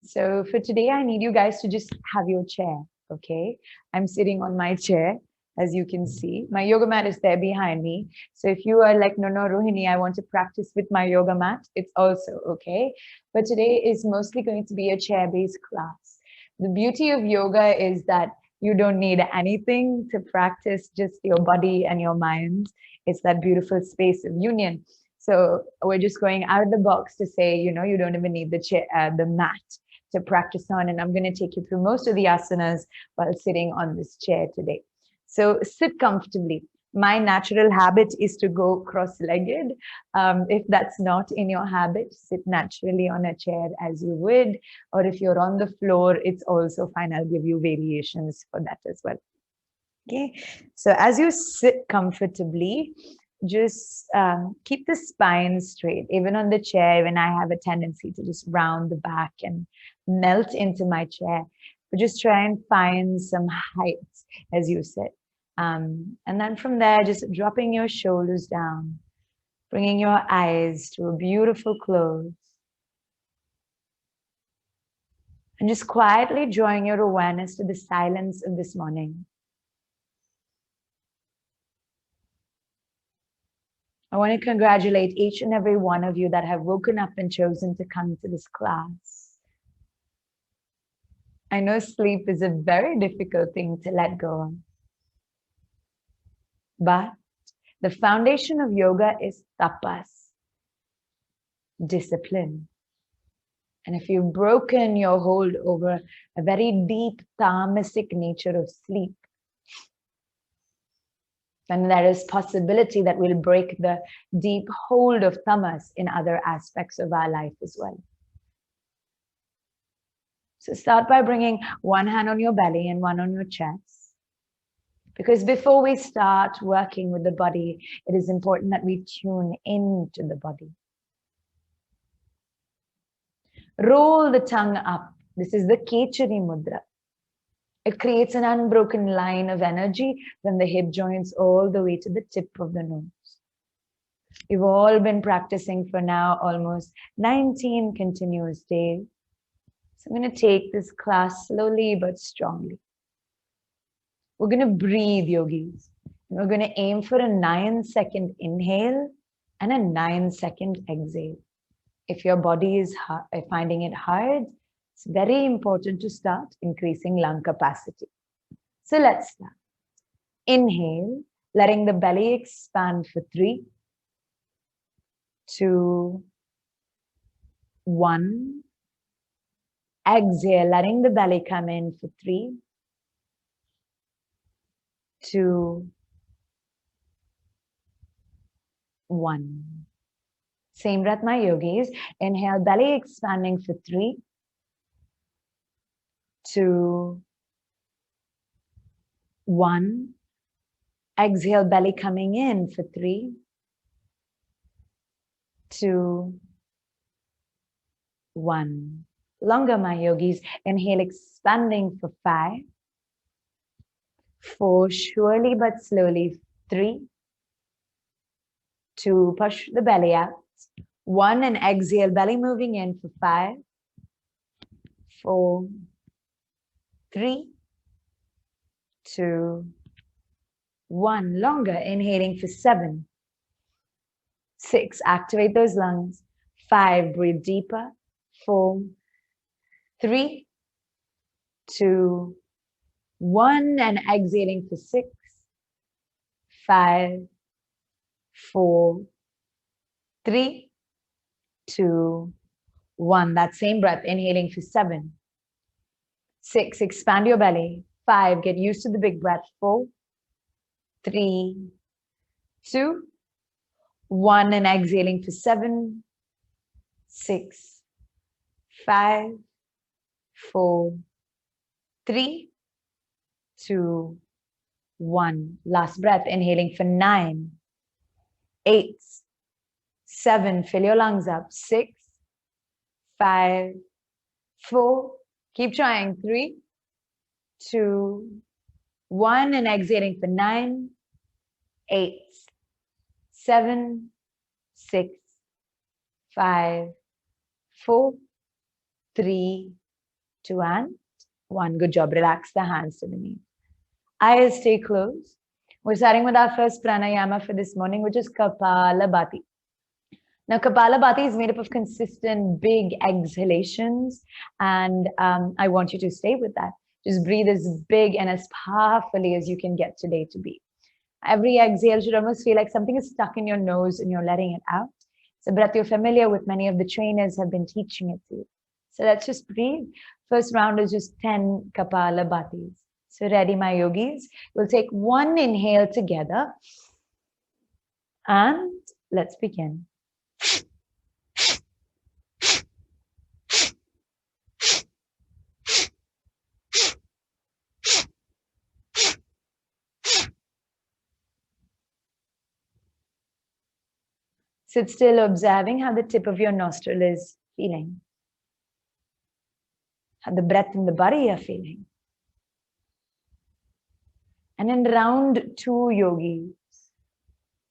So for today, I need you guys to just have your chair, okay? I'm sitting on my chair, as you can see. My yoga mat is there behind me. So if you are like, no, Rohini, I want to practice with my yoga mat, it's also okay. But today is mostly going to be a chair-based class. The beauty of yoga is that you don't need anything to practice, just your body and your mind. It's that beautiful space of union. So we're just going out of the box to say, you don't even need the chair, the mat to practice on. And I'm going to take you through most of the asanas while sitting on this chair today. So sit comfortably. My natural habit is to go cross-legged. If that's not in your habit, sit naturally on a chair as you would. Or if you're on the floor, it's also fine. I'll give you variations for that as well. Okay, so as you sit comfortably, just keep the spine straight. Even on the chair, when I have a tendency to just round the back and melt into my chair, but just try and find some height as you sit. And then from there, just dropping your shoulders down, bringing your eyes to a beautiful close. And just quietly drawing your awareness to the silence of this morning. I want to congratulate each and every one of you that have woken up and chosen to come to this class. I know sleep is a very difficult thing to let go of. But the foundation of yoga is tapas, discipline. And if you've broken your hold over a very deep tamasic nature of sleep, then there is possibility that we'll break the deep hold of tamas in other aspects of our life as well. So start by bringing one hand on your belly and one on your chest. Because before we start working with the body, it is important that we tune into the body. Roll the tongue up. This is the Kechari Mudra. It creates an unbroken line of energy from the hip joints all the way to the tip of the nose. You've all been practicing for now almost 19 continuous days. So I'm going to take this class slowly but strongly. We're going to breathe, yogis. And we're going to aim for a 9-second inhale and a 9-second exhale. If your body is finding it hard, it's very important to start increasing lung capacity. So let's start. Inhale, letting the belly expand for 3, 2, 1. Exhale, letting the belly come in for 3, 2, 1. Same breath, my yogis. Inhale, belly expanding for 3, 2, 1. Exhale, belly coming in for 3, 2, 1. Longer, my yogis. Inhale, expanding for 5, 4, surely but slowly, 3, 2, push the belly out, 1, and exhale, belly moving in for 5, 4, 3, 2, 1. Longer, inhaling for 7, 6, activate those lungs, 5, breathe deeper, 4, 3, 2, 1, and exhaling for 6, 5, 4, 3, 2, 1. That same breath, inhaling for 7, 6, expand your belly, 5, get used to the big breath, 4, 3, 2, 1, and exhaling for 7, 6, 5, 4, 3, 2, 1. Last breath, inhaling for 9, 8, 7, fill your lungs up, 6, 5, 4, keep trying, 3, 2, 1, and exhaling for 9, 8, 7, 6, 5, 4, 3, 2 and 1. Good job. Relax the hands to the knees. Eyes stay closed. We're starting with our first pranayama for this morning, which is Kapalabhati. Now, Kapalabhati is made up of consistent, big exhalations, and I want you to stay with that. Just breathe as big and as powerfully as you can get today to be. Every exhale should almost feel like something is stuck in your nose and you're letting it out. It's a breath you're familiar with. Many of the trainers have been teaching it to you. So let's just breathe. First round is just 10 Kapalabhatis. So ready, my yogis? We'll take one inhale together. And let's begin. Sit still, observing how the tip of your nostril is feeling. How the breath in the body are feeling. And in round 2, yogis,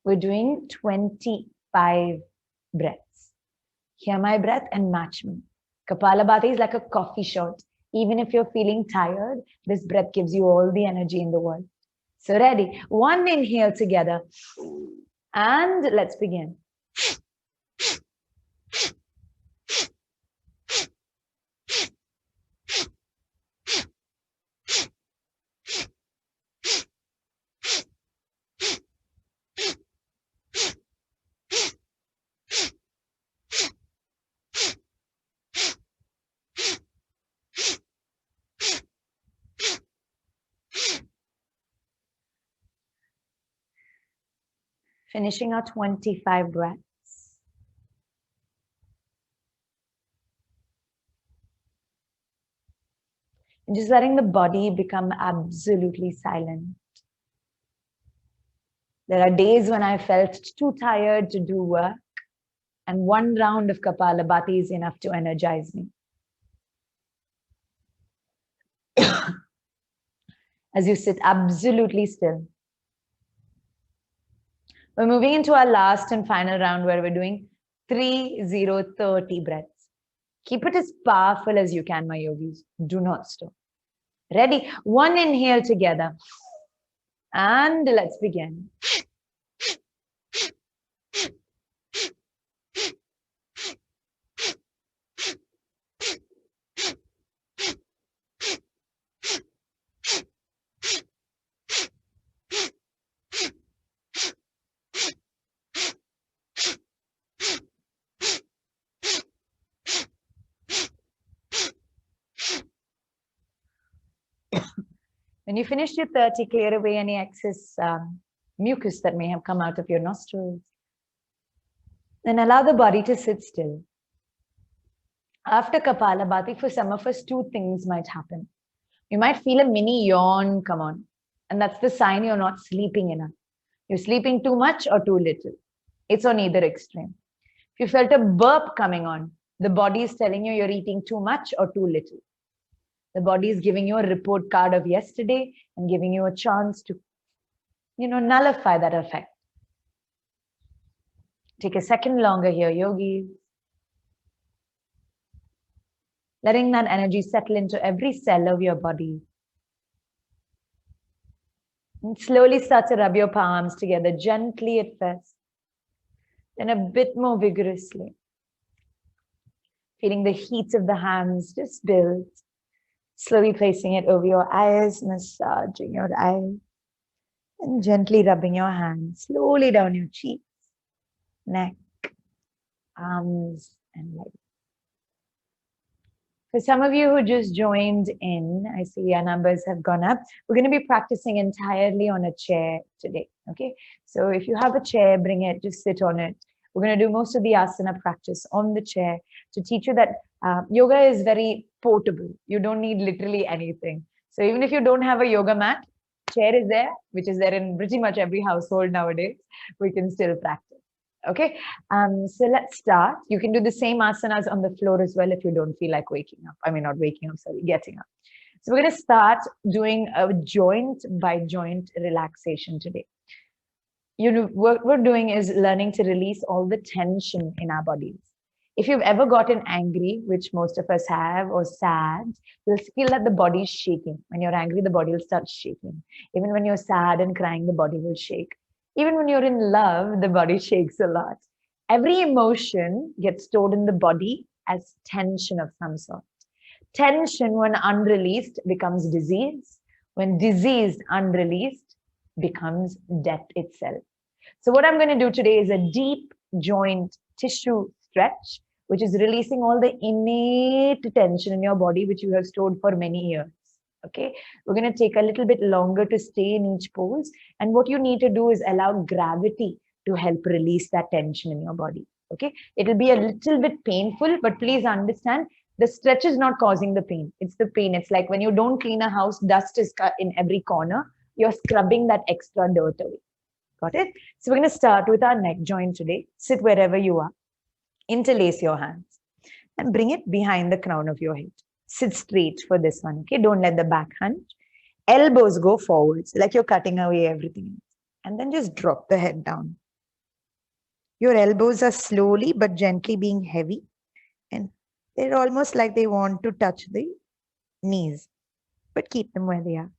we're doing 25 breaths. Hear my breath and match me. Kapalabhati is like a coffee shot. Even if you're feeling tired, this breath gives you all the energy in the world. So ready? One inhale together. And let's begin. Finishing our 25 breaths. And just letting the body become absolutely silent. There are days when I felt too tired to do work, and one round of Kapalabhati is enough to energize me. As you sit absolutely still. We're moving into our last and final round where we're doing 30 breaths. Keep it as powerful as you can, my yogis. Do not stop. Ready? One inhale together. And let's begin. When you finish your 30, clear away any excess mucus that may have come out of your nostrils. Then allow the body to sit still. After Kapalabhati, for some of us, 2 things might happen. You might feel a mini yawn come on, and that's the sign you're not sleeping enough. You're sleeping too much or too little. It's on either extreme. If you felt a burp coming on, the body is telling you you're eating too much or too little. The body is giving you a report card of yesterday and giving you a chance to, nullify that effect. Take a second longer here, yogis. Letting that energy settle into every cell of your body. And slowly start to rub your palms together, gently at first, then a bit more vigorously. Feeling the heat of the hands just build. Slowly placing it over your eyes, massaging your eyes, and gently rubbing your hands slowly down your cheeks, neck, arms, and legs. For some of you who just joined in, I see our numbers have gone up. We're going to be practicing entirely on a chair today, okay? So if you have a chair, bring it, just sit on it. We're going to do most of the asana practice on the chair to teach you that yoga is very portable. You don't need literally anything. So even if you don't have a yoga mat, chair is there, which is there in pretty much every household nowadays. We can still practice. Okay, so let's start. You can do the same asanas on the floor as well if you don't feel like waking up. I mean, not waking up, sorry, getting up. So we're going to start doing a joint by joint relaxation today. What we're doing is learning to release all the tension in our bodies. If you've ever gotten angry, which most of us have, or sad, you'll feel that the body is shaking. When you're angry, the body will start shaking. Even when you're sad and crying, the body will shake. Even when you're in love, the body shakes a lot. Every emotion gets stored in the body as tension of some sort. Tension, when unreleased, becomes disease. When disease unreleased, becomes death itself. So what I'm going to do today is a deep joint tissue stretch, which is releasing all the innate tension in your body, which you have stored for many years. Okay, we're going to take a little bit longer to stay in each pose. And what you need to do is allow gravity to help release that tension in your body. Okay, it'll be a little bit painful, but please understand the stretch is not causing the pain. It's the pain. It's like when you don't clean a house, dust is in every corner. You're scrubbing that extra dirt away. Got it? So we're going to start with our neck joint today. Sit wherever you are. Interlace your hands and bring it behind the crown of your head. Sit straight for this one. Okay, don't let the back hunch. Elbows go forwards like you're cutting away everything. And then just drop the head down. Your elbows are slowly but gently being heavy. And they're almost like they want to touch the knees. But keep them where they are.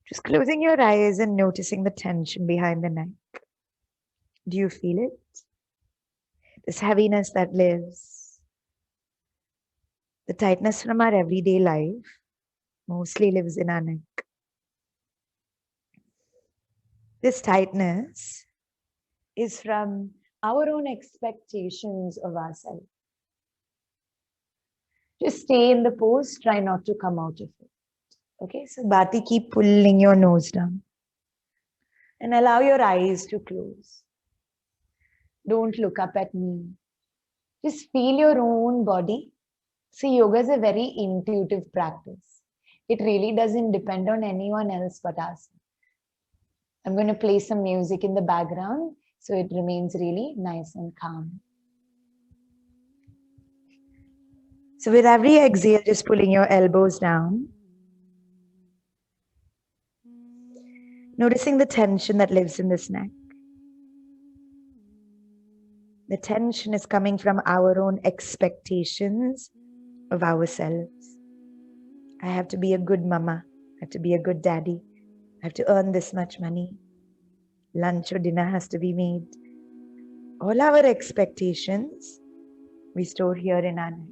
Just closing your eyes and noticing the tension behind the neck. Do you feel it? This heaviness that lives. The tightness from our everyday life mostly lives in our neck. This tightness is from our own expectations of ourselves. Just stay in the pose, try not to come out of it. Okay, so Bhati, keep pulling your nose down and allow your eyes to close. Don't look up at me. Just feel your own body. See, yoga is a very intuitive practice. It really doesn't depend on anyone else but us. I'm going to play some music in the background so it remains really nice and calm. So with every exhale, just pulling your elbows down. Noticing the tension that lives in this neck. The tension is coming from our own expectations of ourselves. I have to be a good mama. I have to be a good daddy. I have to earn this much money. Lunch or dinner has to be made. All our expectations we store here in our neck.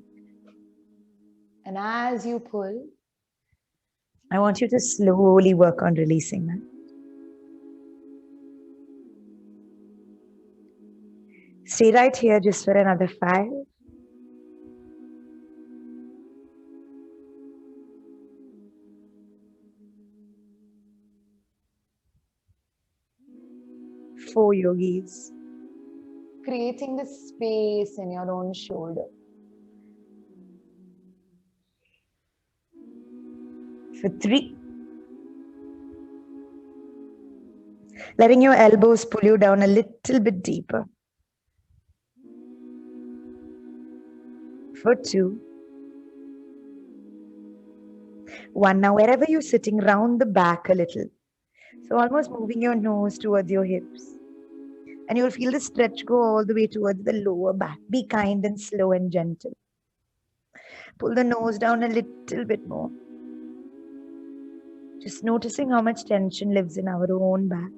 And as you pull, I want you to slowly work on releasing that. Stay right here just for another 5. 4 yogis. Creating the space in your own shoulder. For 3. Letting your elbows pull you down a little bit deeper. For 2. 1. Now wherever you're sitting, round the back a little. So almost moving your nose towards your hips. And you'll feel the stretch go all the way towards the lower back. Be kind and slow and gentle. Pull the nose down a little bit more. Just noticing how much tension lives in our own back.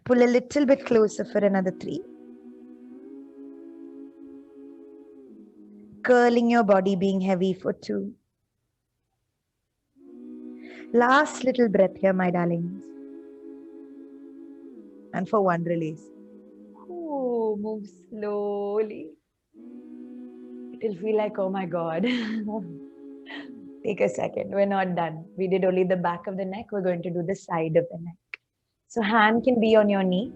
Pull a little bit closer for another 3. Curling your body, being heavy for 2. Last little breath here, my darlings. And for 1, release. Ooh, move slowly. It'll feel like, oh my God. Take a second. We're not done. We did only the back of the neck. We're going to do the side of the neck. So hand can be on your knee.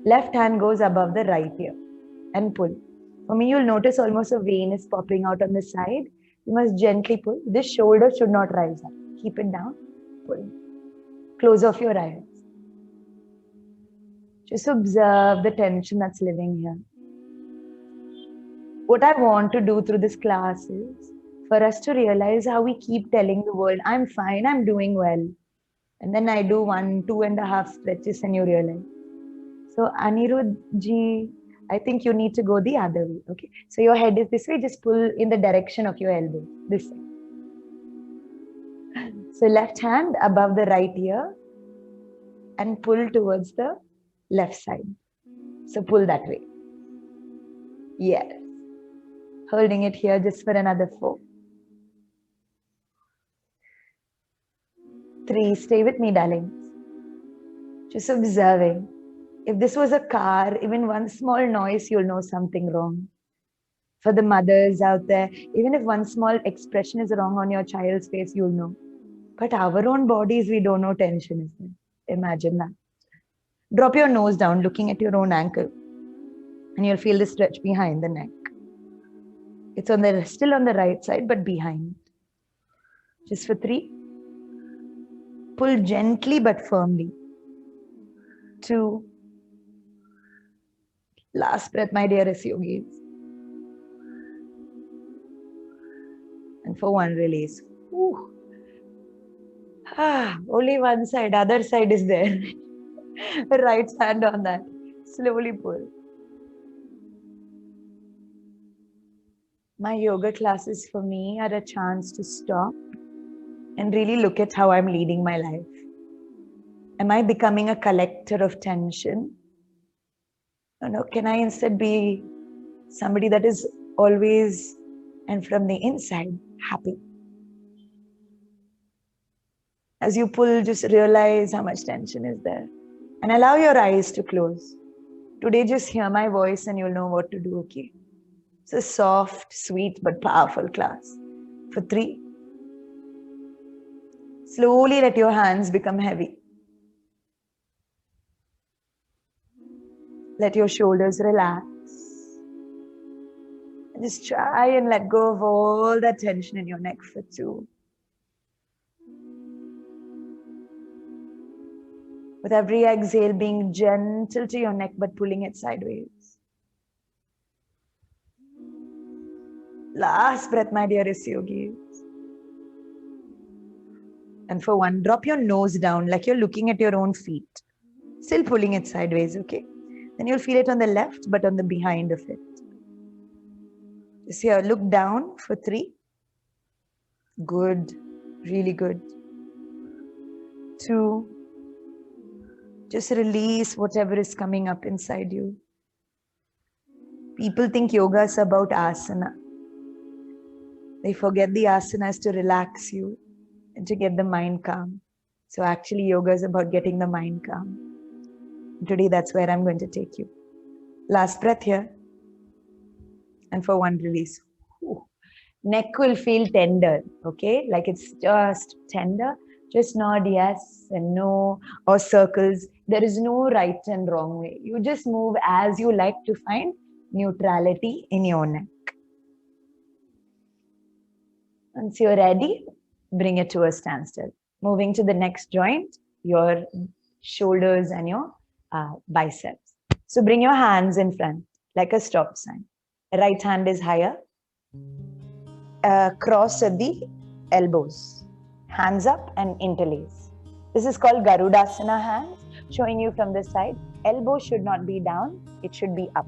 Left hand goes above the right ear and pull. For me, you'll notice almost a vein is popping out on the side. You must gently pull. This shoulder should not rise up. Keep it down. Pull. Close off your eyes. Just observe the tension that's living here. What I want to do through this class is for us to realize how we keep telling the world, I'm fine, I'm doing well. And then I do 1, 2.5 stretches and you realize. So Anirudh ji, I think you need to go the other way. Okay. So your head is this way. Just pull in the direction of your elbow. This way. So left hand above the right ear and pull towards the left side. So pull that way. Yes. Holding it here just for another 4. 3. Stay with me, darlings. Just observing. If this was a car, even one small noise, you'll know something wrong. For the mothers out there, even if one small expression is wrong on your child's face, you'll know. But our own bodies, we don't know tension is there. Imagine that. Drop your nose down, looking at your own ankle. And you'll feel the stretch behind the neck. It's still on the right side, but behind. Just for 3. Pull gently but firmly. 2. Last breath, my dearest yogis. And for 1, release. Ooh. Only one side, other side is there. Right hand on that. Slowly pull. My yoga classes for me are a chance to stop and really look at how I'm leading my life. Am I becoming a collector of tension? No, can I instead be somebody that is always and from the inside happy? As you pull, just realize how much tension is there. And allow your eyes to close. Today, just hear my voice and you'll know what to do, okay? It's a soft, sweet, but powerful class. For 3. Slowly let your hands become heavy. Let your shoulders relax. And just try and let go of all that tension in your neck for 2. With every exhale, being gentle to your neck, but pulling it sideways. Last breath, my dearest yogis. And for 1, drop your nose down like you're looking at your own feet. Still pulling it sideways, okay? Then you'll feel it on the left, but on the behind of it. Just here, look down for 3. Good. Really good. 2. Just release whatever is coming up inside you. People think yoga is about asana. They forget the asana is to relax you and to get the mind calm. So actually yoga is about getting the mind calm. And today that's where I'm going to take you. Last breath here. And for 1, release. Ooh. Neck will feel tender, okay? Like it's just tender. Just nod yes and no or circles. There is no right and wrong way. You just move as you like to find neutrality in your neck. Once you're ready, bring it to a standstill. Moving to the next joint, your shoulders and your biceps. So bring your hands in front like a stop sign. Right hand is higher. Cross at the elbows. Hands up and interlace. This is called Garudasana hands, showing you from the side. Elbow should not be down, it should be up,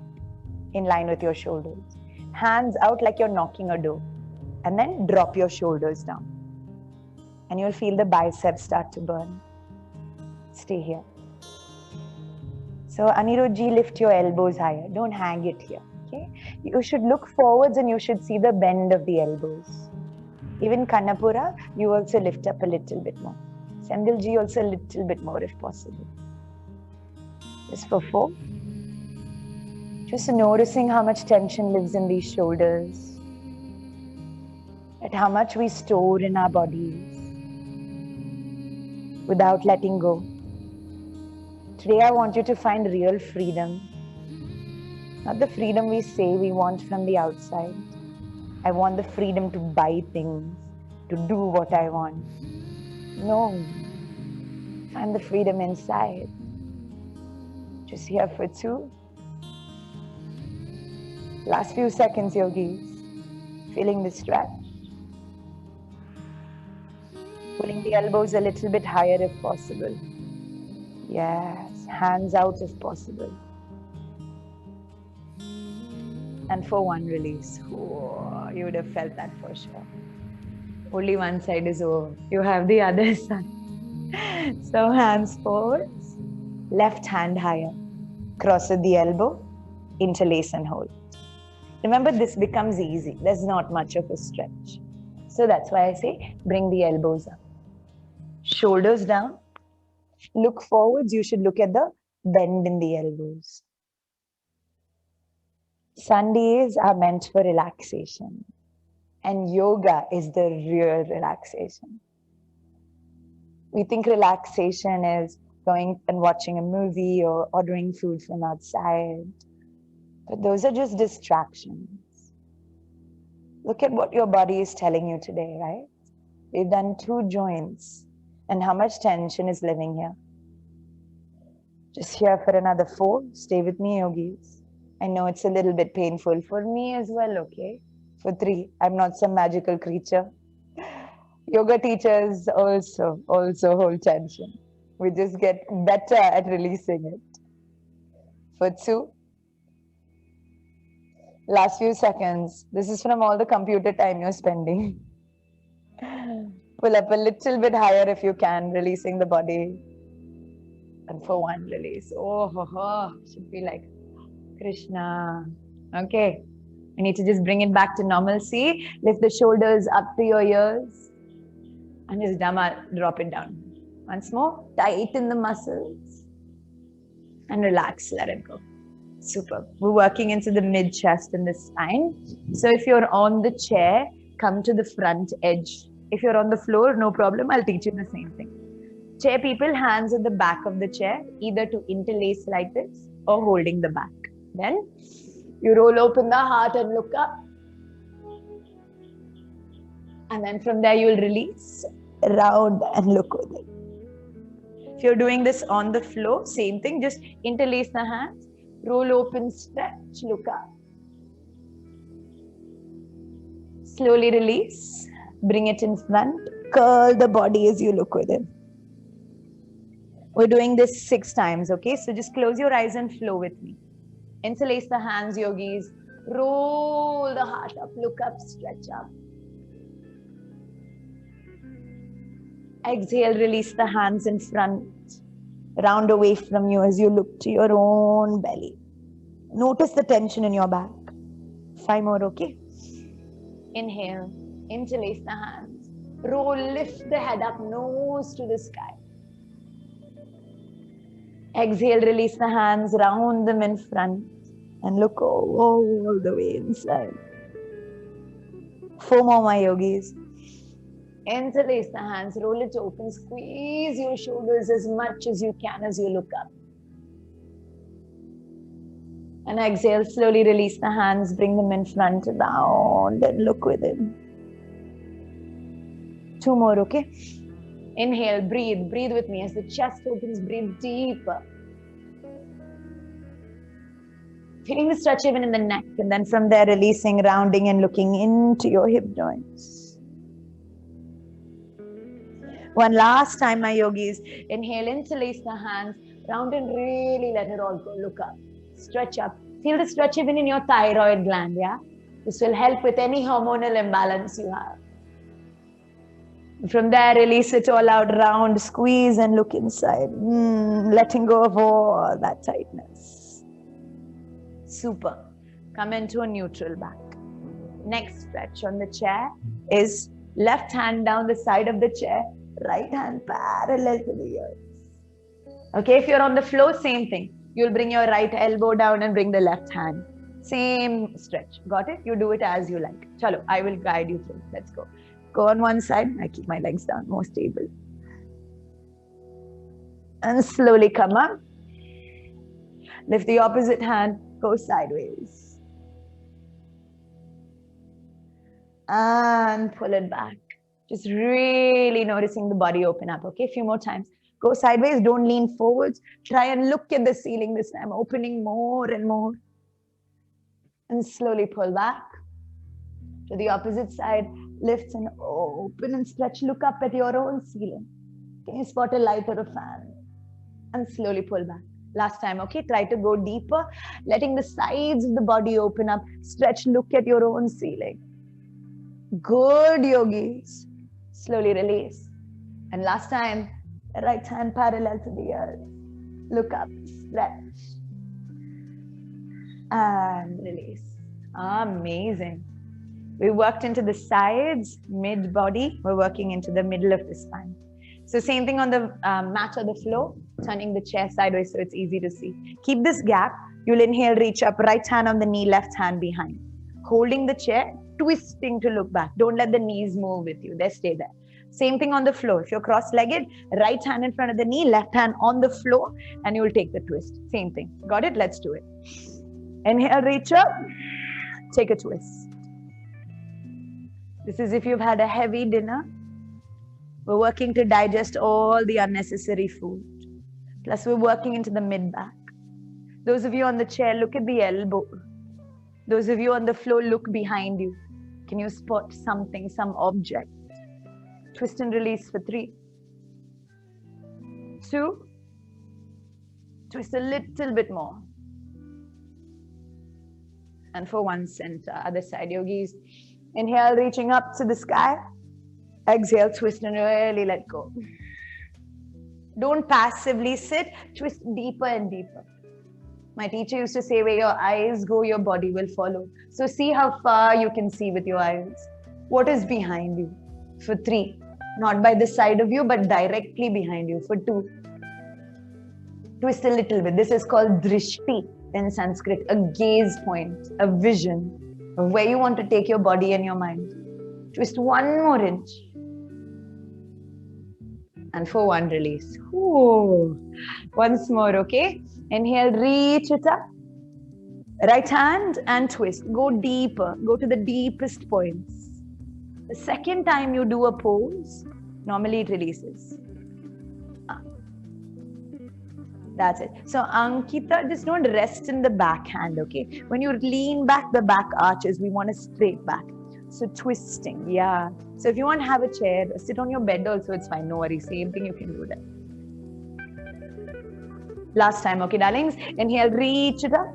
in line with your shoulders. Hands out like you're knocking a door. And then drop your shoulders down. And you'll feel the biceps start to burn. Stay here. So Anirudhji, lift your elbows higher. Don't hang it here. Okay? You should look forwards and you should see the bend of the elbows. Even Kannapura, you also lift up a little bit more. Sendilji also a little bit more if possible. Just for 4. Just noticing how much tension lives in these shoulders. At how much we store in our bodies without letting go. Today I want you to find real freedom. Not the freedom we say we want from the outside. I want the freedom to buy things, to do what I want. No. Find the freedom inside. Just here for 2. Last few seconds, yogis. Feeling the stretch. Pulling the elbows a little bit higher if possible. Yes, hands out if possible. And for one, release. Whoa, you would have felt that for sure. Only one side is over. You have the other side. So hands forwards, left hand higher. Cross at the elbow, interlace and hold. Remember, this becomes easy. There's not much of a stretch. So that's why I say bring the elbows up. Shoulders down. Look forwards. You should look at the bend in the elbows. Sundays are meant for relaxation. And yoga is the real relaxation. We think relaxation is going and watching a movie or ordering food from outside. But those are just distractions. Look at what your body is telling you today, right? We've done 2 joints. And how much tension is living here? Just here for another 4. Stay with me, yogis. I know it's a little bit painful for me as well, okay? For 3. I'm not some magical creature. Yoga teachers also hold tension. We just get better at releasing it. For 2. Last few seconds. This is from all the computer time you're spending. Pull up a little bit higher if you can, releasing the body. And for 1, release. Oh, should be like Krishna. Okay. We need to just bring it back to normalcy. Lift the shoulders up to your ears. And just drop it down. Once more. Tighten the muscles. And relax. Let it go. Super. We're working into the mid chest and the spine. So if you're on the chair, come to the front edge. If you're on the floor, no problem. I'll teach you the same thing. Chair people, hands at the back of the chair, either to interlace like this or holding the back. Then you roll open the heart and look up. And then from there, you'll release, round and look with it. If you're doing this on the floor, same thing. Just interlace the hands, roll open, stretch, look up. Slowly release, bring it in front, curl the body as you look with it. We're doing this 6 times, okay? So just close your eyes and flow with me. Interlace the hands, yogis. Roll the heart up, look up, stretch up. Exhale, release the hands in front. Round away from you as you look to your own belly. Notice the tension in your back. 5 more, okay? Inhale, interlace the hands. Roll, lift the head up, nose to the sky. Exhale, release the hands, round them in front and look all the way inside. 4 more, my yogis. Interlace the hands, roll it open, squeeze your shoulders as much as you can as you look up. And exhale, slowly release the hands, bring them in front, round and look within. 2 more, okay? Inhale, breathe with me as the chest opens, breathe deeper. Feeling the stretch even in the neck, and then from there releasing, rounding and looking into your hip joints. One last time, my yogis. Inhale, interlace the hands, round and really let it all go. Look up, stretch up. Feel the stretch even in your thyroid gland, yeah? This will help with any hormonal imbalance you have. From there, release it all out, round, squeeze and look inside. Letting go of all that tightness. Super. Come into a neutral back. Next stretch on the chair is left hand down the side of the chair, right hand parallel to the ears. Okay, if you're on the floor, same thing. You'll bring your right elbow down and bring the left hand. Same stretch. Got it? You do it as you like. Chalo, I will guide you through. Let's go. Go on one side. I keep my legs down, more stable. And slowly come up. Lift the opposite hand. Go sideways. And pull it back. Just really noticing the body open up. Okay, a few more times. Go sideways. Don't lean forwards. Try and look at the ceiling this time. Opening more and more. And slowly pull back. To the opposite side. Lift and open and stretch. Look up at your own ceiling. Can you spot a light or a fan? And slowly pull back. Last time, okay? Try to go deeper, letting the sides of the body open up. Stretch, look at your own ceiling. Good, yogis. Slowly release. And last time, right hand parallel to the earth. Look up, stretch. And release. Amazing. We worked into the sides, mid-body. We're working into the middle of the spine. So same thing on the mat or the floor, turning the chair sideways so it's easy to see. Keep this gap. You'll inhale, reach up, right hand on the knee, left hand behind. Holding the chair, twisting to look back. Don't let the knees move with you. They stay there. Same thing on the floor. If you're cross-legged, right hand in front of the knee, left hand on the floor, and you'll take the twist. Same thing. Got it? Let's do it. Inhale, reach up. Take a twist. This is if you've had a heavy dinner. We're working to digest all the unnecessary food. Plus, we're working into the mid-back. Those of you on the chair, look at the elbow. Those of you on the floor, look behind you. Can you spot something, some object? Twist and release for 3. 2. Twist a little bit more. And for 1, center, other side, yogis. Inhale, reaching up to the sky. Exhale, twist and really let go. Don't passively sit, twist deeper and deeper. My teacher used to say, where your eyes go, your body will follow. So see how far you can see with your eyes. What is behind you? For 3. Not by the side of you, but directly behind you. For 2. Twist a little bit. This is called drishti in Sanskrit, a gaze point, a vision of where you want to take your body and your mind. Twist 1 more inch. And for 1, release. Ooh. Once more, okay? Inhale, reach it up. Right hand and twist. Go deeper. Go to the deepest points. The second time you do a pose, normally it releases. That's it. So Ankita, just don't rest in the back hand, okay? When you lean back, the back arches. We want a straight back. So twisting, yeah. So if you want to have a chair, sit on your bed also, it's fine. No worries. Same thing, you can do that. Last time, okay, darlings? Inhale, reach it up.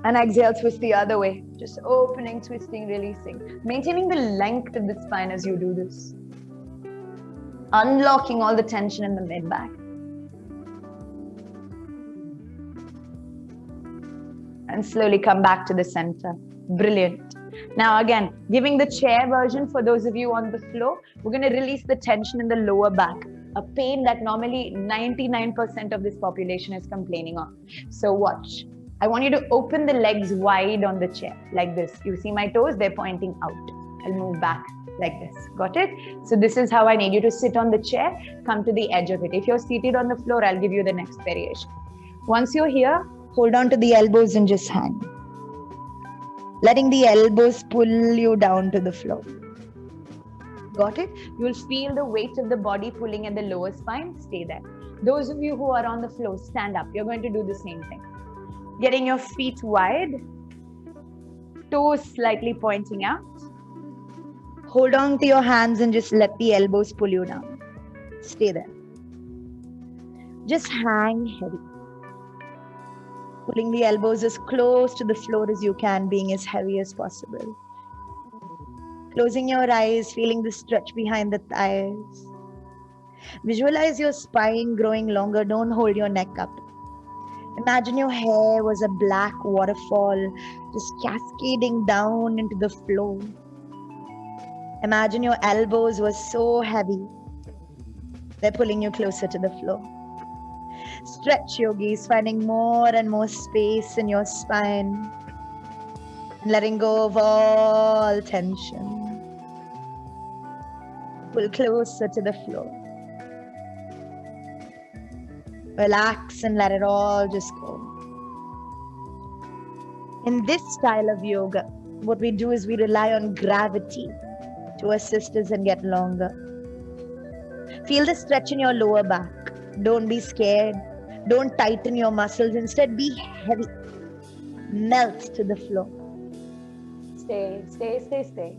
And exhale, twist the other way. Just opening, twisting, releasing. Maintaining the length of the spine as you do this. Unlocking all the tension in the mid-back. And slowly come back to the center. Brilliant. Now again, giving the chair version for those of you on the floor, we're going to release the tension in the lower back, a pain that normally 99% of this population is complaining of. So watch. I want you to open the legs wide on the chair, like this. You see my toes? They're pointing out. I'll move back like this. Got it? So this is how I need you to sit on the chair, come to the edge of it. If you're seated on the floor, I'll give you the next variation. Once you're here, hold on to the elbows and just hang. Letting the elbows pull you down to the floor. Got it? You'll feel the weight of the body pulling at the lower spine. Stay there. Those of you who are on the floor, stand up. You're going to do the same thing. Getting your feet wide. Toes slightly pointing out. Hold on to your hands and just let the elbows pull you down. Stay there. Just hang heavy. Pulling the elbows as close to the floor as you can, being as heavy as possible. Closing your eyes, feeling the stretch behind the thighs. Visualize your spine growing longer. Don't hold your neck up. Imagine your hair was a black waterfall just cascading down into the floor. Imagine your elbows were so heavy. They're pulling you closer to the floor. Stretch, yogis, finding more and more space in your spine. Letting go of all tension. Pull closer to the floor. Relax and let it all just go. In this style of yoga, what we do is we rely on gravity to assist us and get longer. Feel the stretch in your lower back. Don't be scared. Don't tighten your muscles. Instead, be heavy. Melt to the floor. Stay, stay, stay, stay.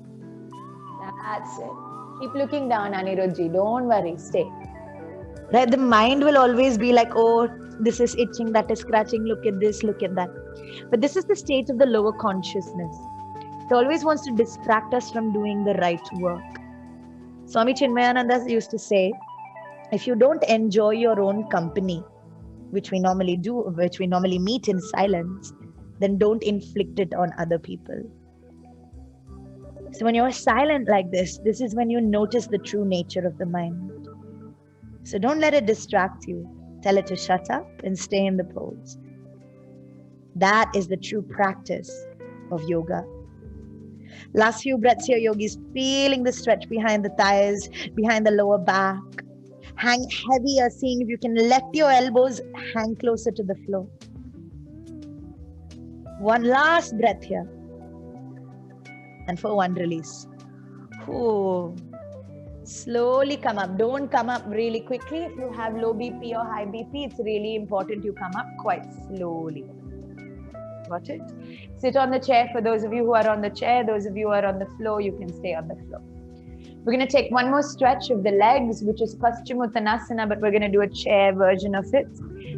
That's it. Keep looking down, Anirudhji. Don't worry. Stay. right? The mind will always be like, oh, this is itching, that is scratching, look at this, look at that. But this is the state of the lower consciousness. It always wants to distract us from doing the right work. Swami Chinmayananda used to say, if you don't enjoy your own company, which we normally do, which we normally meet in silence, then don't inflict it on other people. So when you're silent like this is when you notice the true nature of the mind. So don't let it distract you. Tell it to shut up and stay in the pose. That is the true practice of yoga. Last few breaths here, yogis, feeling the stretch behind the thighs, behind the lower back. Hang heavier, seeing if you can let your elbows hang closer to the floor. One last breath here. And for one release. Ooh. Slowly come up. Don't come up really quickly. If you have low BP or high BP, it's really important you come up quite slowly. Got it? Sit on the chair. For those of you who are on the chair, those of you who are on the floor, you can stay on the floor. We're going to take one more stretch of the legs, which is Paschimottanasana, but we're going to do a chair version of it.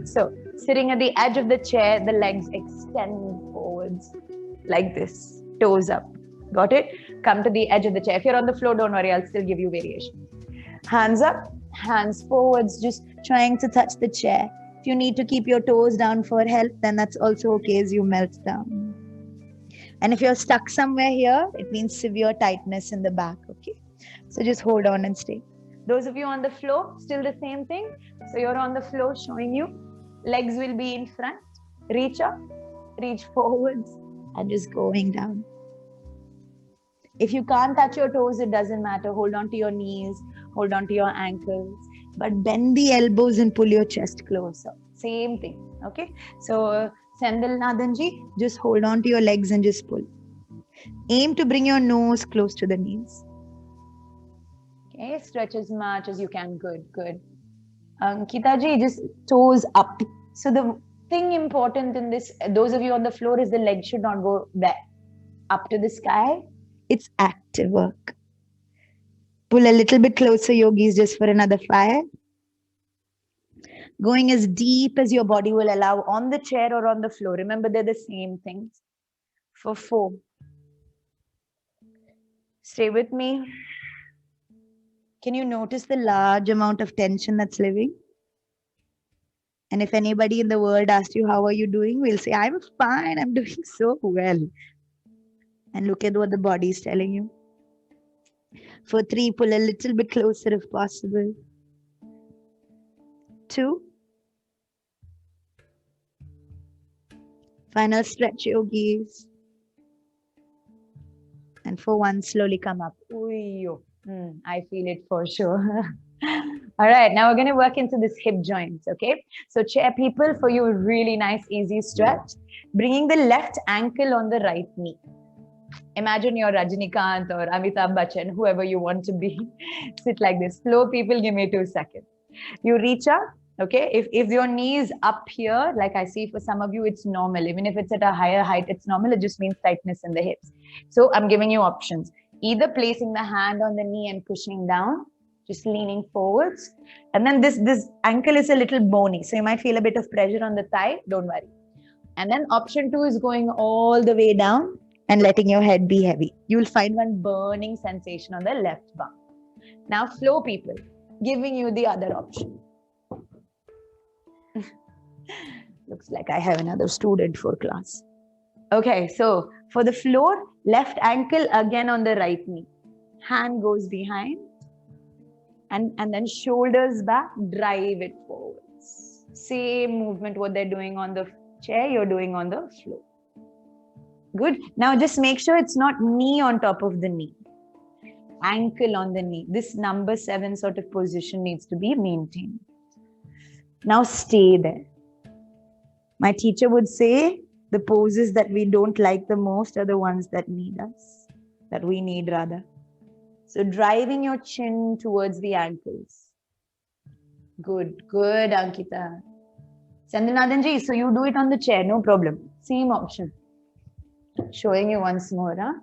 So, sitting at the edge of the chair, the legs extend forwards like this, toes up. Got it? Come to the edge of the chair. If you're on the floor, don't worry, I'll still give you variation. Hands up, hands forwards, just trying to touch the chair. If you need to keep your toes down for help, then that's also okay as you melt down. And if you're stuck somewhere here, it means severe tightness in the back, okay? So just hold on and stay. Those of you on the floor, still the same thing. So you're on the floor, showing you. Legs will be in front. Reach up, reach forwards, and just going down. If you can't touch your toes, it doesn't matter. Hold on to your knees, hold on to your ankles, but bend the elbows and pull your chest closer. Same thing, okay? So, Sendal Nadanji, just hold on to your legs and just pull. Aim to bring your nose close to the knees. Okay, stretch as much as you can. Good, good. Kitaji, just toes up. So the thing important in this, those of you on the floor, is the leg should not go back up to the sky. It's active work. Pull a little bit closer, yogis, just for another 5. Going as deep as your body will allow on the chair or on the floor. Remember, they're the same things. For 4. Stay with me. Can you notice the large amount of tension that's living? And if anybody in the world asks you, how are you doing? We'll say, I'm fine. I'm doing so well. And look at what the body is telling you. For 3, pull a little bit closer if possible. 2. Final stretch, yogis. And for 1, slowly come up. I feel it for sure. All right, now we're going to work into this hip joints, okay? So chair people, for you, a really nice, easy stretch. Bringing the left ankle on the right knee. Imagine you're Rajinikanth or Amitabh Bachchan, whoever you want to be. Sit like this. Flow people, give me 2 seconds. You reach up, okay? If your knee is up here, like I see for some of you, it's normal. Even if it's at a higher height, it's normal. It just means tightness in the hips. So I'm giving you options. Either placing the hand on the knee and pushing down, just leaning forwards. And then this ankle is a little bony, so you might feel a bit of pressure on the thigh. Don't worry. And then option 2 is going all the way down and letting your head be heavy. You will find one burning sensation on the left bum. Now flow people, giving you the other option. Looks like I have another student for class. Okay, so for the floor, left ankle again on the right knee. Hand goes behind. And then shoulders back, drive it forwards. Same movement what they're doing on the chair, you're doing on the floor. Good. Now just make sure it's not knee on top of the knee. Ankle on the knee. This number 7 sort of position needs to be maintained. Now stay there. My teacher would say the poses that we don't like the most are the ones that need us, that we need rather. So driving your chin towards the ankles. Good, good, Ankita. Sandhanadanji, so you do it on the chair, no problem. Same option. Showing you once more, huh?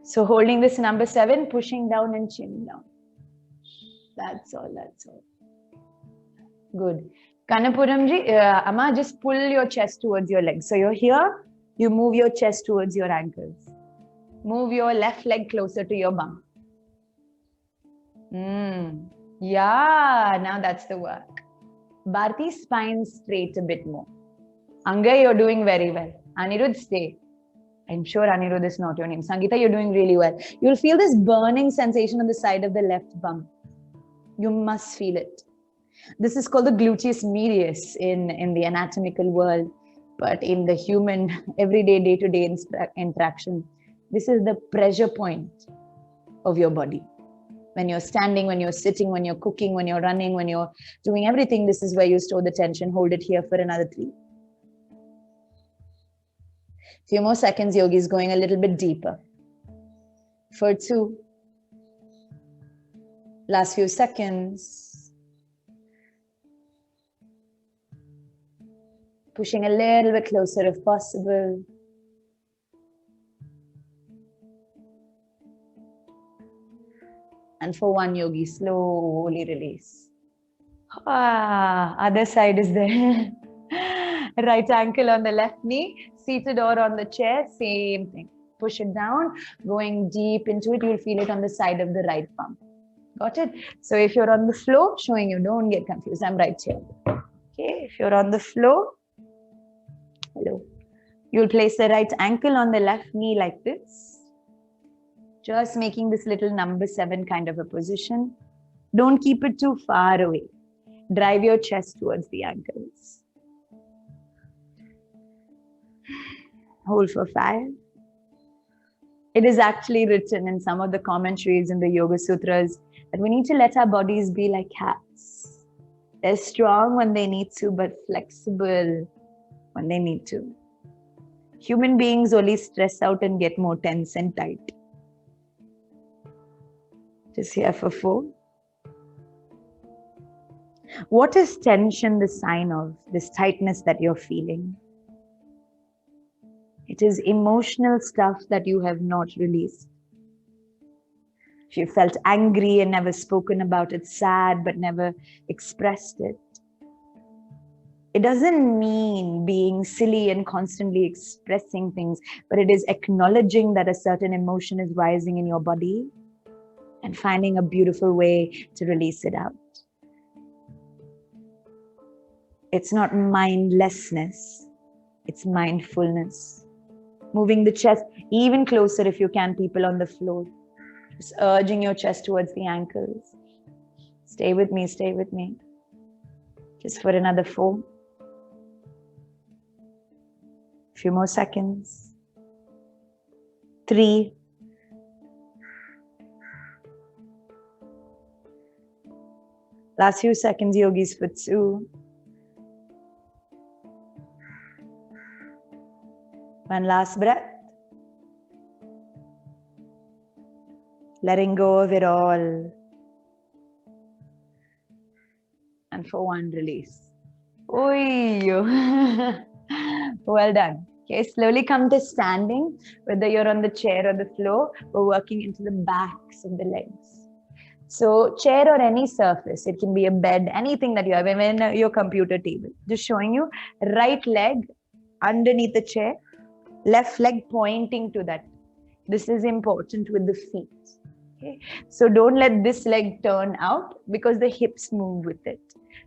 So holding this number 7, pushing down and chin down. That's all. That's all. Good. Kanapuramji, Amma, just pull your chest towards your legs. So you're here, you move your chest towards your ankles. Move your left leg closer to your bum. Yeah, now that's the work. Bharti, spine straight a bit more. Angay, you're doing very well. Anirudh, stay. I'm sure Anirudh is not your name. Sangeeta, you're doing really well. You'll feel this burning sensation on the side of the left bum. You must feel it. This is called the gluteus medius in the anatomical world, but in the human everyday day-to-day interaction, this is the pressure point of your body. When you're standing, when you're sitting, when you're cooking, when you're running, when you're doing everything, this is where you store the tension. Hold it here for another 3. Few more seconds, yogis, going a little bit deeper. For 2. Last few seconds. Pushing a little bit closer if possible. And for 1, yogi, slowly release. Other side is there. Right ankle on the left knee, seated or on the chair, same thing. Push it down, going deep into it, you'll feel it on the side of the right palm. Got it? So if you're on the floor, showing you, don't get confused, I'm right here. Okay, if you're on the floor, hello. You'll place the right ankle on the left knee like this. Just making this little number 7 kind of a position. Don't keep it too far away. Drive your chest towards the ankles. Hold for 5. It is actually written in some of the commentaries in the Yoga Sutras that we need to let our bodies be like cats. They're strong when they need to, but flexible when they need to. Human beings only stress out and get more tense and tight. Just here for 4. What is tension the sign of, this tightness that you're feeling? It is emotional stuff that you have not released. If you felt angry and never spoken about it, sad but never expressed it. It doesn't mean being silly and constantly expressing things, but it is acknowledging that a certain emotion is rising in your body and finding a beautiful way to release it out. It's not mindlessness, it's mindfulness. Moving the chest even closer if you can, people on the floor. Just urging your chest towards the ankles. Stay with me, stay with me. Just for another 4. Few more seconds. 3. Last few seconds, yogis, for 2. 1 last breath. Letting go of it all. And for 1, release. Oy. Well done. Okay, slowly come to standing. Whether you're on the chair or the floor, we're working into the backs of the legs. So chair or any surface, it can be a bed, anything that you have, even your computer table. Just showing you, right leg underneath the chair, left leg pointing to that. This is important with the feet. Okay? So don't let this leg turn out because the hips move with it.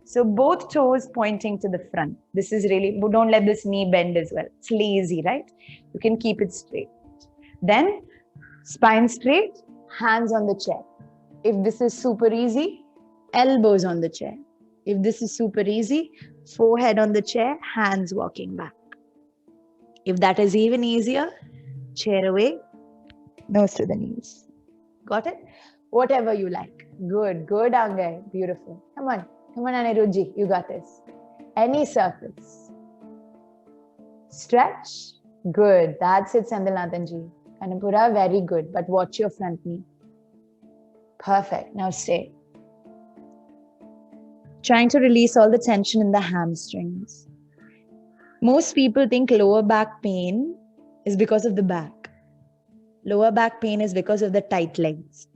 So both toes pointing to the front. This is really, don't let this knee bend as well. It's lazy, right? You can keep it straight. Then spine straight, hands on the chair. If this is super easy, elbows on the chair. If this is super easy, forehead on the chair, hands walking back. If that is even easier, chair away, nose to the knees. Got it? Whatever you like. Good, good, Angay. Beautiful. Come on, Anirudhji, you got this. Any surface. Stretch. Good. That's it, Sandalnathanji. Kanapura, very good. But watch your front knee. Perfect. Now stay. Trying to release all the tension in the hamstrings. Most people think lower back pain is because of the back. Lower back pain is because of the tight legs.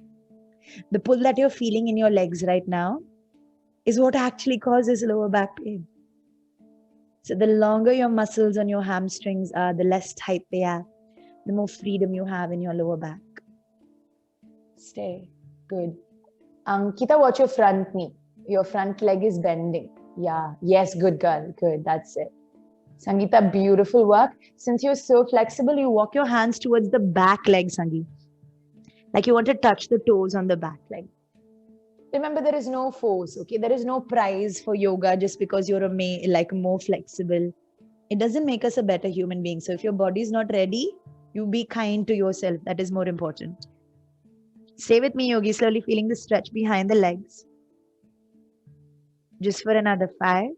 The pull that you're feeling in your legs right now is what actually causes lower back pain. So the longer your muscles on your hamstrings are, the less tight they are, the more freedom you have in your lower back. Stay. Good. Ankita, watch your front knee. Your front leg is bending. Yeah. Yes, good girl. Good. That's it. Sangeeta, beautiful work. Since you're so flexible, you walk your hands towards the back leg, Sangeeta. Like you want to touch the toes on the back leg. Remember, there is no force, okay? There is no prize for yoga just because you're more flexible. It doesn't make us a better human being. So if your body is not ready, you be kind to yourself. That is more important. Stay with me, Yogi, slowly feeling the stretch behind the legs. Just for another 5.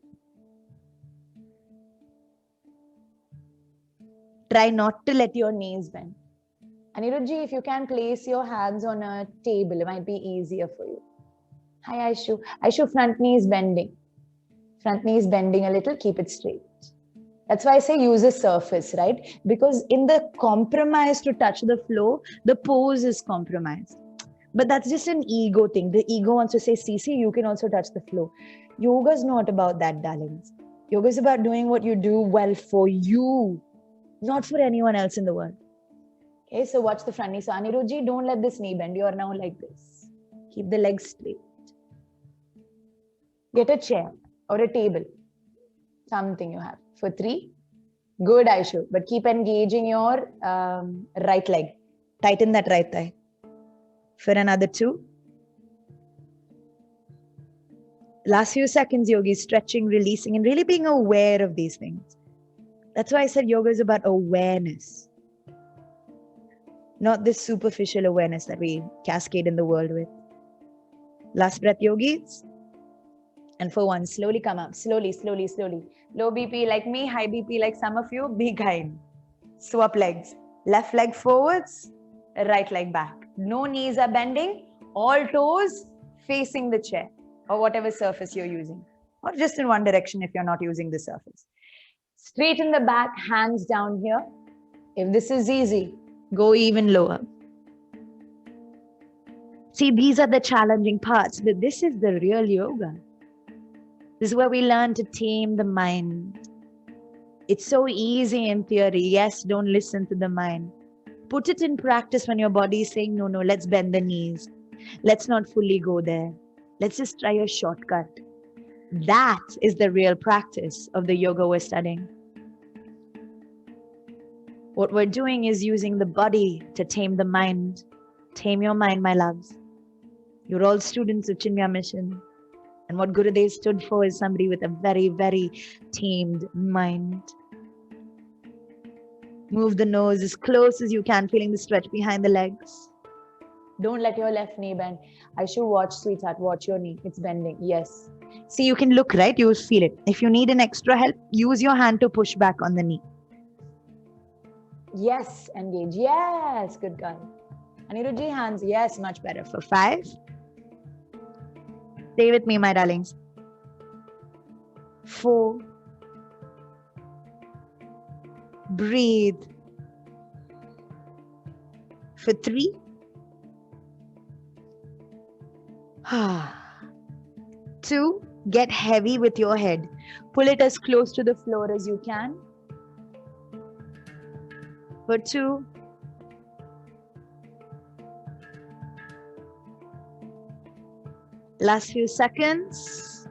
Try not to let your knees bend. Anirudhji, if you can place your hands on a table, it might be easier for you. Hi, Aishu. Aishu, front knee is bending. Front knee is bending a little, keep it straight. That's why I say use a surface, right? Because in the compromise to touch the floor, the pose is compromised. But that's just an ego thing. The ego wants to say, see, you can also touch the floor. Yoga is not about that, darlings. Yoga is about doing what you do well for you, not for anyone else in the world. Okay, so watch the front knee. So Anirudhji, don't let this knee bend. You are now like this. Keep the legs straight. Get a chair or a table. Something you have. For 3. Good, Aishu. But keep engaging your right leg. Tighten that right thigh. For another 2. Last few seconds, Yogi, stretching, releasing, and really being aware of these things. That's why I said yoga is about awareness. Not this superficial awareness that we cascade in the world with. Last breath, yogis. And for 1, slowly come up. Slowly, slowly, slowly. Low BP like me, high BP like some of you, be kind. Swap legs. Left leg forwards, right leg back. No knees are bending. All toes facing the chair or whatever surface you're using. Or just in one direction if you're not using the surface. Straighten the back, hands down here. If this is easy, go even lower. See, these are the challenging parts, but this is the real yoga. This is where we learn to tame the mind. It's so easy in theory. Yes, don't listen to the mind. Put it in practice when your body is saying, no, let's bend the knees. Let's not fully go there. Let's just try a shortcut. That is the real practice of the yoga we're studying. What we're doing is using the body to tame the mind. Tame your mind, my loves. You're all students of Chinmaya Mission. And what Gurudev stood for is somebody with a very, very tamed mind. Move the nose as close as you can, feeling the stretch behind the legs. Don't let your left knee bend. I should watch, sweetheart. Watch your knee. It's bending. Yes. See, you can look, right? You will feel it. If you need an extra help, use your hand to push back on the knee. Yes. Engage. Yes. Good girl. Anirudhji, hands. Yes. Much better. For 5. Stay with me, my darlings. 4. Breathe. For 3. 2. Get heavy with your head. Pull it as close to the floor as you can. For 2. Last few seconds.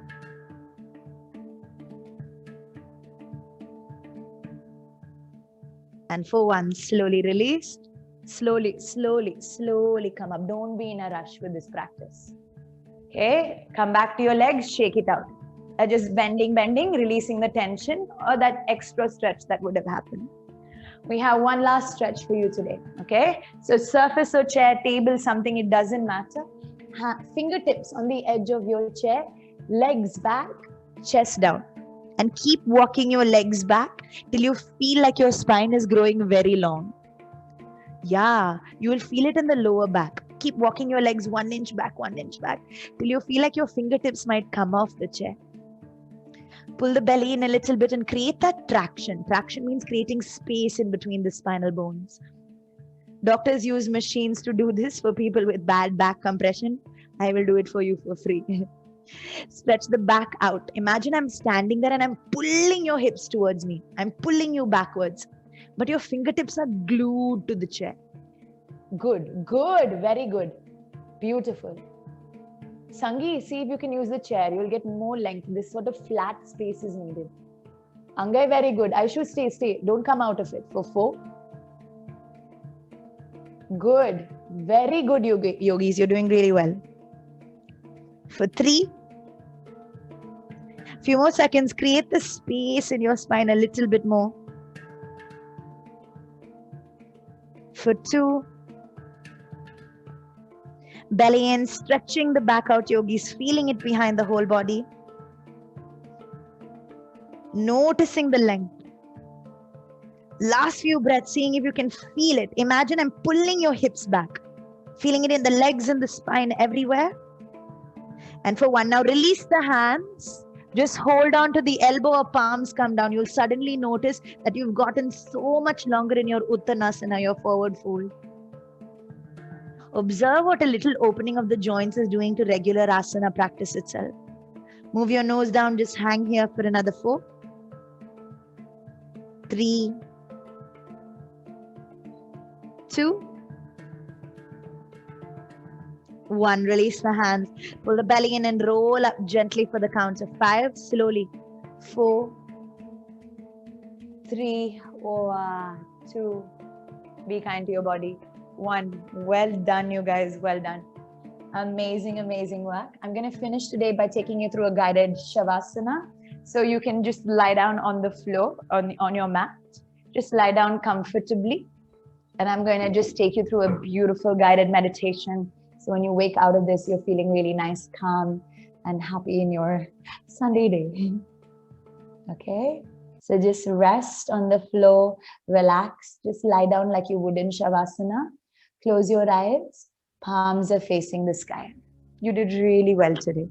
And for 1, slowly release. Slowly, slowly, slowly come up. Don't be in a rush with this practice. Okay, come back to your legs, shake it out. Just bending, releasing the tension or that extra stretch that would have happened. We have one last stretch for you today. Okay, so surface or chair, table, something, it doesn't matter. Fingertips on the edge of your chair, legs back, chest down. And keep walking your legs back till you feel like your spine is growing very long. Yeah, you will feel it in the lower back. Keep walking your legs 1 inch back, till you feel like your fingertips might come off the chair. Pull the belly in a little bit and create that traction. Traction means creating space in between the spinal bones. Doctors use machines to do this for people with bad back compression. I will do it for you for free. Stretch the back out. Imagine I'm standing there and I'm pulling your hips towards me. I'm pulling you backwards. But your fingertips are glued to the chair. Good, good, very good. Beautiful. Sangi, see if you can use the chair. You'll get more length. This sort of flat space is needed. Angai, very good. I should stay. Don't come out of it. For 4. Good. Very good, yogis. You're doing really well. For 3. Few more seconds. Create the space in your spine a little bit more. For 2. Belly in, stretching the back out, yogis, feeling it behind the whole body. Noticing the length. Last few breaths, seeing if you can feel it. Imagine I'm pulling your hips back. Feeling it in the legs and the spine everywhere. And for 1, now release the hands. Just hold on to the elbow or palms come down. You'll suddenly notice that you've gotten so much longer in your Uttanasana, your forward fold. Observe what a little opening of the joints is doing to regular asana practice itself. Move your nose down, just hang here for another 4. 3, 2, 1. Release the hands. Pull the belly in and roll up gently for the count of 5. Slowly. 4, 3, 1, 2. Be kind to your body. 1. Well done, you guys. Well done. Amazing, amazing work. I'm going to finish today by taking you through a guided Shavasana. So you can just lie down on the floor, on your mat. Just lie down comfortably. And I'm going to just take you through a beautiful guided meditation. So when you wake out of this, you're feeling really nice, calm, and happy in your Sunday day. Okay? So just rest on the floor, relax. Just lie down like you would in Shavasana. Close your eyes. Palms are facing the sky. You did really well today.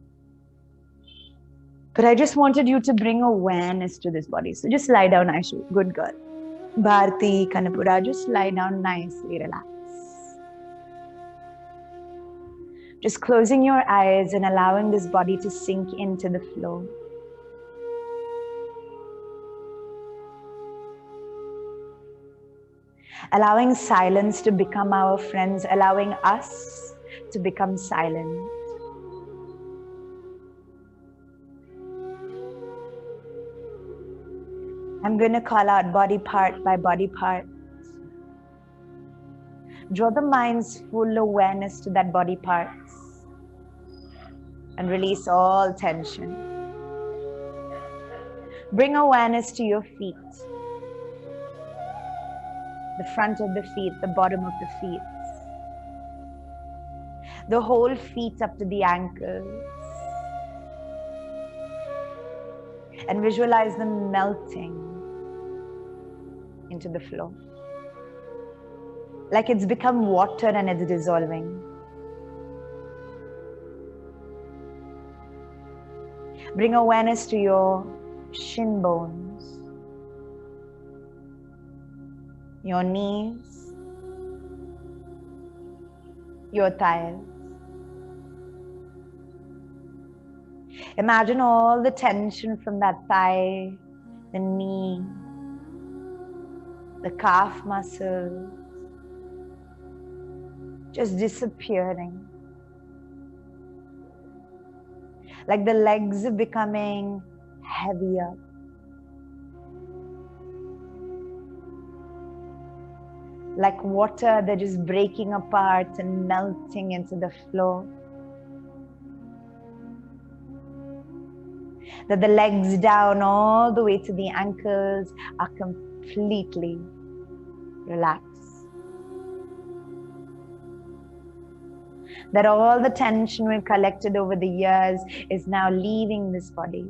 But I just wanted you to bring awareness to this body. So just lie down, Aishu. Good girl. Bharti, Kanapura, just lie down nicely, relax. Just closing your eyes and allowing this body to sink into the flow. Allowing silence to become our friends, allowing us to become silent. I'm going to call out body part by body part. Draw the mind's full awareness to that body parts and release all tension. Bring awareness to your feet. The front of the feet, the bottom of the feet. The whole feet up to the ankles. And visualize them melting into the floor. Like it's become water and it's dissolving. Bring awareness to your shin bones, your knees, your thighs. Imagine all the tension from that thigh, the knee, the calf muscles, just disappearing. Like the legs are becoming heavier. Like water, they're just breaking apart and melting into the floor. That the legs down all the way to the ankles are completely relaxed. That all the tension we've collected over the years is now leaving this body.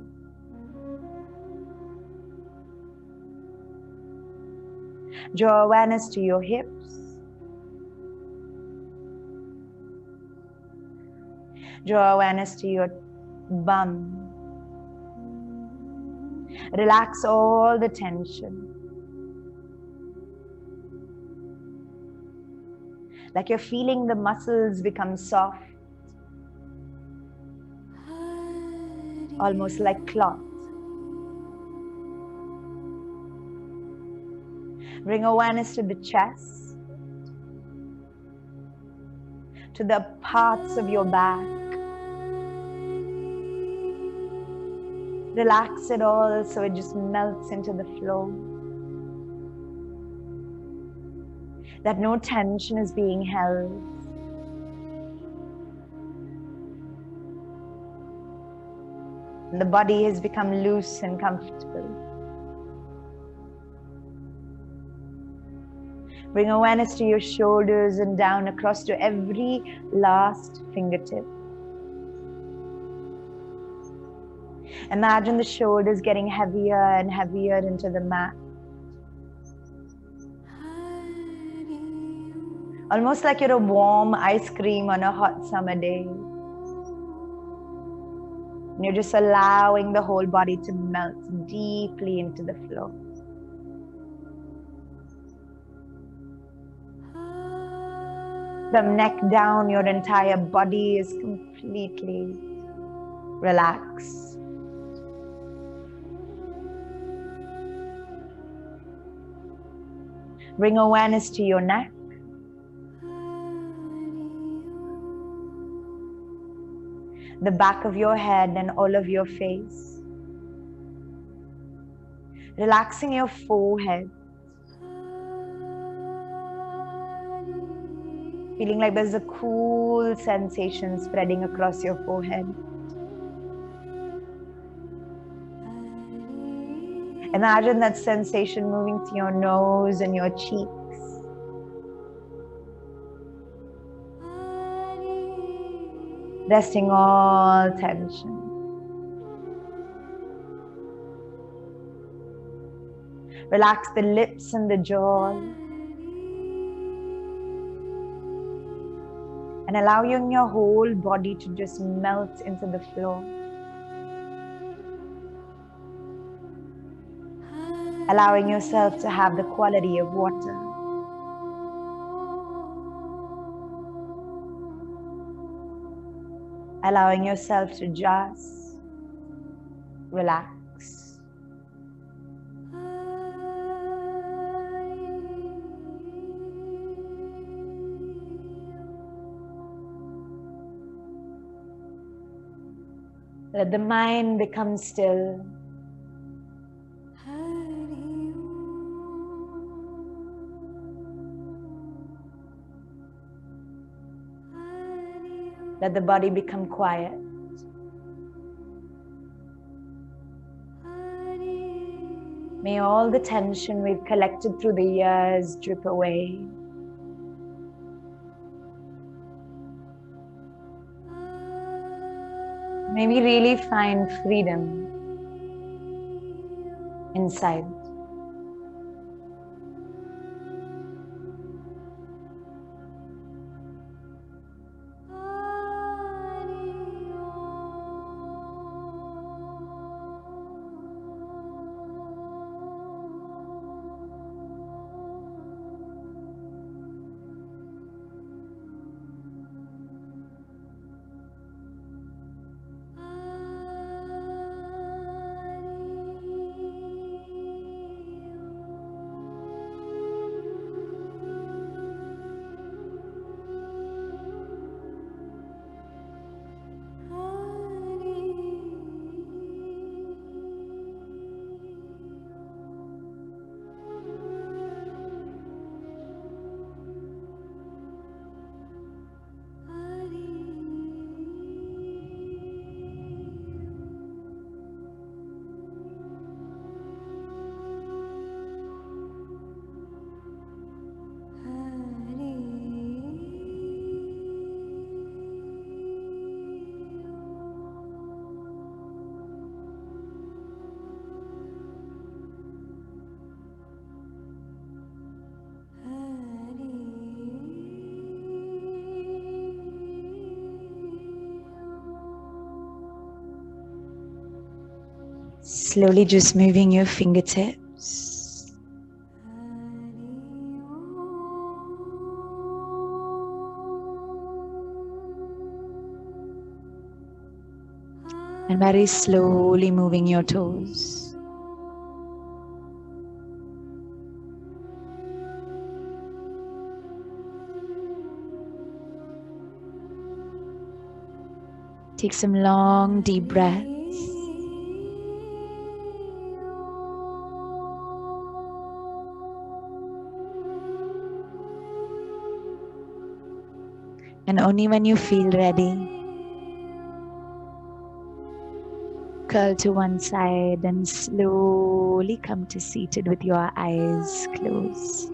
Draw awareness to your hips. Draw awareness to your bum. Relax all the tension. like you're feeling the muscles become soft, almost like cloth. Bring awareness to the chest, to the parts of your back. Relax it all so it just melts into the floor. That no tension is being held. And the body has become loose and comfortable. Bring awareness to your shoulders and down across to every last fingertip. Imagine the shoulders getting heavier and heavier into the mat. Almost like you're a warm ice cream on a hot summer day. And you're just allowing the whole body to melt deeply into the floor. From neck down, your entire body is completely relaxed. Bring awareness to your neck. The back of your head and all of your face. Relaxing your forehead. Feeling like there's a cool sensation spreading across your forehead. Imagine that sensation moving to your nose and your cheeks. Resting all tension. Relax the lips and the jaw. And allowing your whole body to just melt into the floor. Allowing yourself to have the quality of water. Allowing yourself to just relax. Let the mind become still. Let the body become quiet. May all the tension we've collected through the years drip away. May we really find freedom inside. Slowly just moving your fingertips. And very slowly moving your toes. Take some long, deep breaths. And only when you feel ready, curl to one side and slowly come to seated with your eyes closed.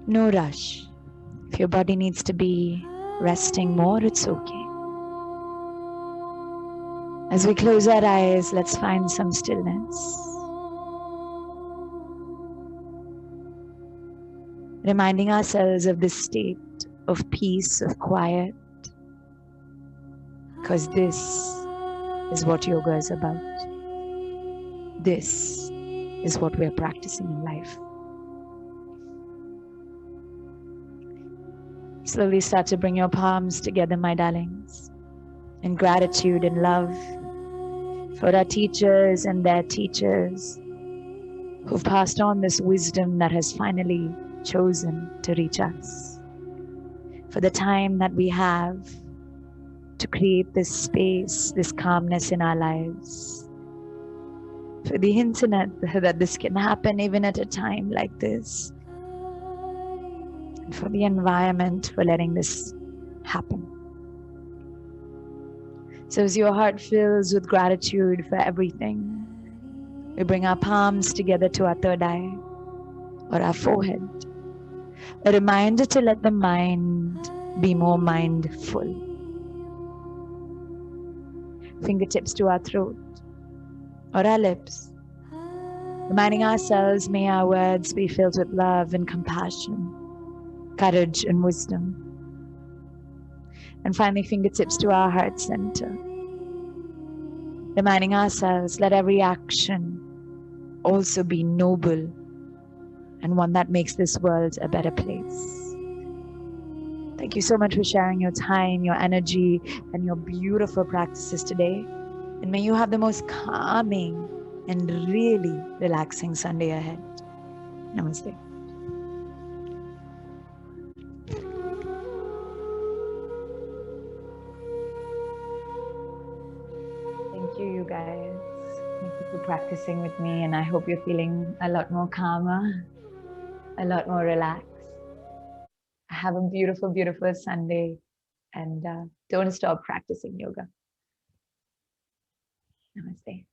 No rush. If your body needs to be resting more, it's okay. As we close our eyes, let's find some stillness. Reminding ourselves of this state of peace, of quiet, because this is what yoga is about. This is what we're practicing in life. Slowly start to bring your palms together, my darlings, in gratitude and love for our teachers and their teachers who've passed on this wisdom that has finally chosen to reach us. For the time that we have to create this space, this calmness in our lives. For the internet, that this can happen even at a time like this. And for the environment, for letting this happen. So as your heart fills with gratitude for everything, we bring our palms together to our third eye or our forehead. A reminder to let the mind be more mindful. Fingertips to our throat or our lips. Reminding ourselves, may our words be filled with love and compassion, courage and wisdom. And finally, fingertips to our heart center. Reminding ourselves, let every action also be noble and one that makes this world a better place. Thank you so much for sharing your time, your energy, and your beautiful practices today. And may you have the most calming and really relaxing Sunday ahead. Namaste. Thank you, you guys. Thank you for practicing with me, and I hope you're feeling a lot more calmer, a lot more relaxed. Have a beautiful, beautiful Sunday, and don't stop practicing yoga. Namaste.